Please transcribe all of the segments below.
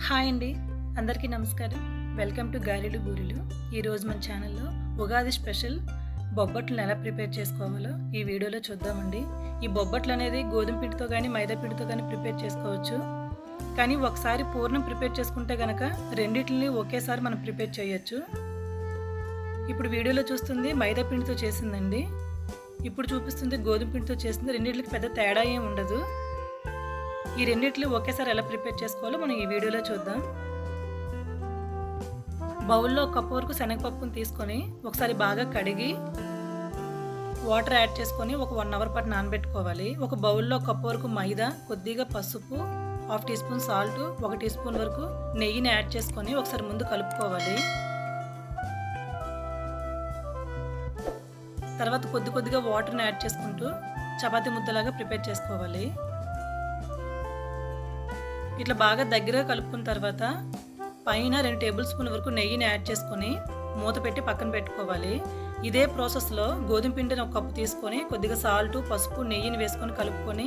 Hi అండి. అందరికీ నమస్కారం. వెల్కమ్ టు గారెలు బూరెలు. ఈరోజు మన ఛానల్‌లో ఉగాది స్పెషల్ బొబ్బట్లను ఎలా ప్రిపేర్ చేసుకోవాలో ఈ వీడియోలో చూద్దామండి. ఈ బొబ్బట్లు అనేది గోధుమ పిండితో గానీ, మైదా పిండితో గానీ ప్రిపేర్ చేసుకోవచ్చు. కానీ ఒకసారి పూర్ణం ప్రిపేర్ చేసుకుంటే గనక రెండిటిని ఒకేసారి మనం ప్రిపేర్ చేయొచ్చు. ఇప్పుడు వీడియోలో చూస్తుంది మైదా పిండితో చేసిందండి. ఇప్పుడు చూపిస్తుంది గోధుమ పిండితో చేసింది. రెండిటికి పెద్ద తేడా ఏం ఉండదు. ఈ రెండిట్లు ఒకేసారి ఎలా ప్రిపేర్ చేసుకోవాలో మనం ఈ వీడియోలో చూద్దాం. బౌల్లో ఒక కప్పు వరకు శనగపప్పును తీసుకొని ఒకసారి బాగా కడిగి వాటర్ యాడ్ చేసుకొని ఒక 1 అవర్ పాటు నానబెట్టుకోవాలి. ఒక బౌల్లో ఒక కప్పు వరకు మైదా, కొద్దిగా పసుపు, half teaspoon salt, 1 teaspoon వరకు నెయ్యిని యాడ్ చేసుకొని ఒకసారి ముందు కలుపుకోవాలి. తర్వాత కొద్దిగా వాటర్ని యాడ్ చేసుకుంటూ చపాతీ ముద్దలాగా ప్రిపేర్ చేసుకోవాలి. ఇట్లా బాగా దగ్గరగా కలుపుకున్న తర్వాత పైన 2 టేబుల్ స్పూన్ వరకు నెయ్యిని యాడ్ చేసుకొని మూత పెట్టి పక్కన పెట్టుకోవాలి. ఇదే ప్రాసెస్లో గోధుమ పిండిని ఒక కప్పు తీసుకొని కొద్దిగా సాల్ట్, పసుపు, నెయ్యిని వేసుకొని కలుపుకొని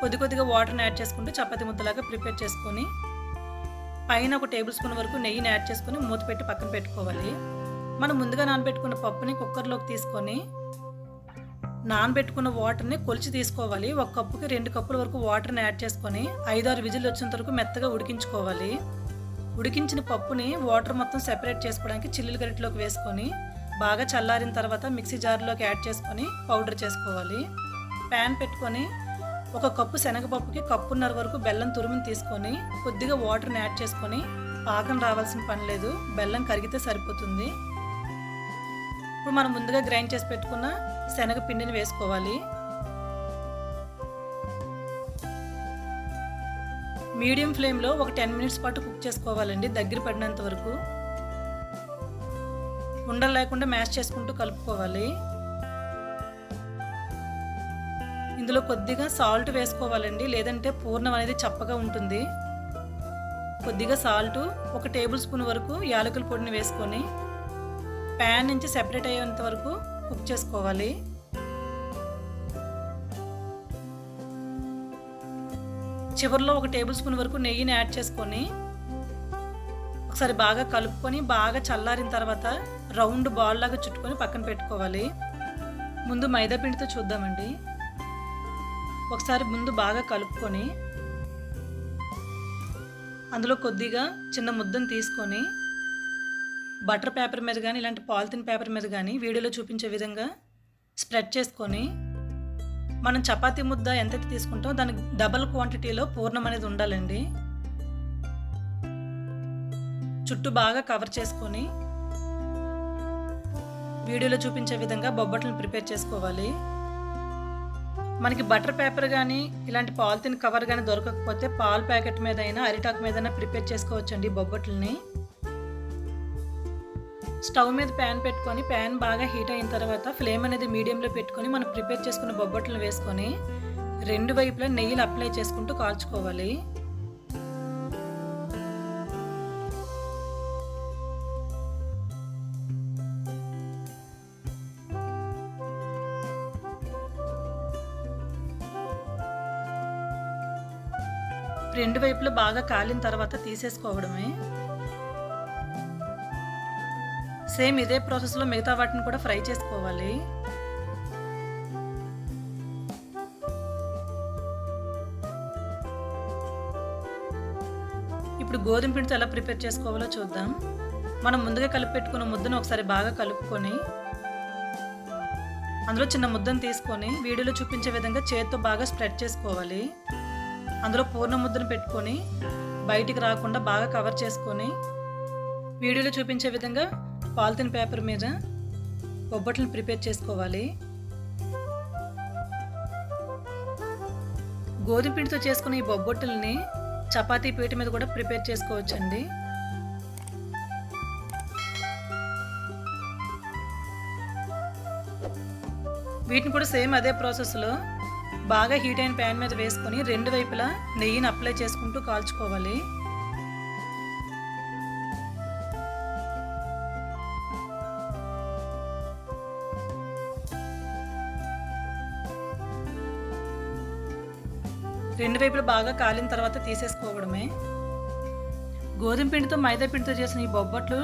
కొద్దిగా వాటర్ని యాడ్ చేసుకుంటూ చపాతీ ముద్దలాగా ప్రిపేర్ చేసుకొని పైన ఒక టేబుల్ స్పూన్ వరకు నెయ్యిని యాడ్ చేసుకొని మూత పెట్టి పక్కన పెట్టుకోవాలి. మనం ముందుగా నానబెట్టుకున్న పప్పుని కుక్కర్లోకి తీసుకొని నానబెట్టుకున్న వాటర్ని కొలిచి తీసుకోవాలి. ఒక కప్పుకి 2 కప్పుల వరకు వాటర్ని యాడ్ చేసుకొని 5-6 విజిల్ వచ్చేంత వరకు మెత్తగా ఉడికించుకోవాలి. ఉడికించిన పప్పుని వాటర్ మొత్తం సెపరేట్ చేసుకోవడానికి చిల్లుల గరిటెలోకి వేసుకొని బాగా చల్లారిన తర్వాత మిక్సీ జార్లోకి యాడ్ చేసుకొని పౌడర్ చేసుకోవాలి. ప్యాన్ పెట్టుకొని ఒక కప్పు శనగపప్పుకి కప్పున్నర వరకు బెల్లం తురుముని తీసుకొని కొద్దిగా వాటర్ని యాడ్ చేసుకొని పాకం రావాల్సిన పని లేదు, బెల్లం కరిగితే సరిపోతుంది. ఇప్పుడు మనం ముందుగా గ్రైండ్ చేసి పెట్టుకున్న శనగ పిండిని వేసుకోవాలి. మీడియం ఫ్లేమ్లో ఒక 10 మినిట్స్ పాటు కుక్ చేసుకోవాలండి, దగ్గర పడినంత వరకు. ఉండలు లేకుండా మ్యాష్ చేసుకుంటూ కలుపుకోవాలి. ఇందులో కొద్దిగా సాల్ట్ వేసుకోవాలండి, లేదంటే పూర్ణం అనేది చప్పగా ఉంటుంది. కొద్దిగా సాల్ట్, 1 టేబుల్ స్పూన్ వరకు యాలకుల పొడిని వేసుకొని ప్యాన్ నుంచి సెపరేట్ అయ్యేంత వరకు కుక్ చేసుకోవాలి. చివరిలో 1 టేబుల్ స్పూన్ వరకు నెయ్యిని యాడ్ చేసుకొని ఒకసారి బాగా కలుపుకొని బాగా చల్లారిన తర్వాత రౌండ్ బాల్ లాగా చుట్టుకొని పక్కన పెట్టుకోవాలి. ముందు మైదా పిండితో చూద్దామండి. ఒకసారి ముందు బాగా కలుపుకొని అందులో కొద్దిగా చిన్న ముద్దను తీసుకొని బటర్ పేపర్ మీద కానీ ఇలాంటి పాలిథిన్ పేపర్ మీద కానీ వీడియోలో చూపించే విధంగా స్ప్రెడ్ చేసుకొని మనం చపాతీ ముద్ద ఎంతైతే తీసుకుంటామో దానికి డబల్ క్వాంటిటీలో పూర్ణం అనేది ఉండాలండి. చుట్టూ బాగా కవర్ చేసుకొని వీడియోలో చూపించే విధంగా బొబ్బట్లను ప్రిపేర్ చేసుకోవాలి. మనకి బటర్ పేపర్ కానీ ఇలాంటి పాలిథిన్ కవర్ కానీ దొరకకపోతే పాల ప్యాకెట్ మీద అయినా అరిటాకు మీద ప్రిపేర్ చేసుకోవచ్చండి బొబ్బట్లని. స్టవ్ మీద ప్యాన్ పెట్టుకొని ప్యాన్ బాగా హీట్ అయిన తర్వాత ఫ్లేమ్ అనేది మీడియంలో పెట్టుకొని మనం ప్రిపేర్ చేసుకున్న బొబ్బట్లు వేసుకొని 2 వైపులా నెయ్యిని అప్లై చేసుకుంటూ కాల్చుకోవాలి. రెండు వైపులా బాగా కాలిన తర్వాత తీసేసుకోవడమే. సేమ్ ఇదే ప్రాసెస్లో మిగతా వాటిని కూడా ఫ్రై చేసుకోవాలి. ఇప్పుడు గోధుమ పిండితో ఎలా ప్రిపేర్ చేసుకోవాలో చూద్దాం. మనం ముందుగా కలిపి పెట్టుకున్న ముద్దను ఒకసారి బాగా కలుపుకొని అందులో చిన్న ముద్దను తీసుకొని వీడియోలో చూపించే విధంగా చేతితో బాగా స్ప్రెడ్ చేసుకోవాలి. అందులో పూర్ణ ముద్దను పెట్టుకొని బయటికి రాకుండా బాగా కవర్ చేసుకొని వీడియోలో చూపించే విధంగా పాలిథిన్ పేపర్ మీద బొబ్బట్లను ప్రిపేర్ చేసుకోవాలి. గోధుమ పిండితో చేసుకున్న ఈ బొబ్బట్లని చపాతీ పీట మీద కూడా ప్రిపేర్ చేసుకోవచ్చండి. వీటిని కూడా సేమ్ అదే ప్రాసెస్లో బాగా హీట్ అయిన ప్యాన్ మీద వేసుకొని 2 వైపులా నెయ్యిని అప్లై చేసుకుంటూ కాల్చుకోవాలి. రెండు వైపులు బాగా కాలిన తర్వాత తీసేసుకోవడమే. గోధుమ పిండితో మైదా పిండితో చేసిన ఈ బొబ్బట్లు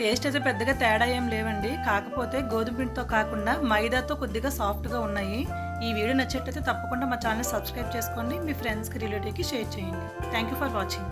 టేస్ట్ అయితే పెద్దగా తేడా ఏం లేవండి. కాకపోతే గోధుమ పిండితో కాకుండా మైదాతో కొద్దిగా సాఫ్ట్గా ఉన్నాయి. ఈ వీడియో నచ్చేట్లయితే తప్పకుండా మా ఛానల్ సబ్స్క్రైబ్ చేసుకోండి. మీ ఫ్రెండ్స్కి రిలేటివ్కి షేర్ చేయండి. Thank you for watching.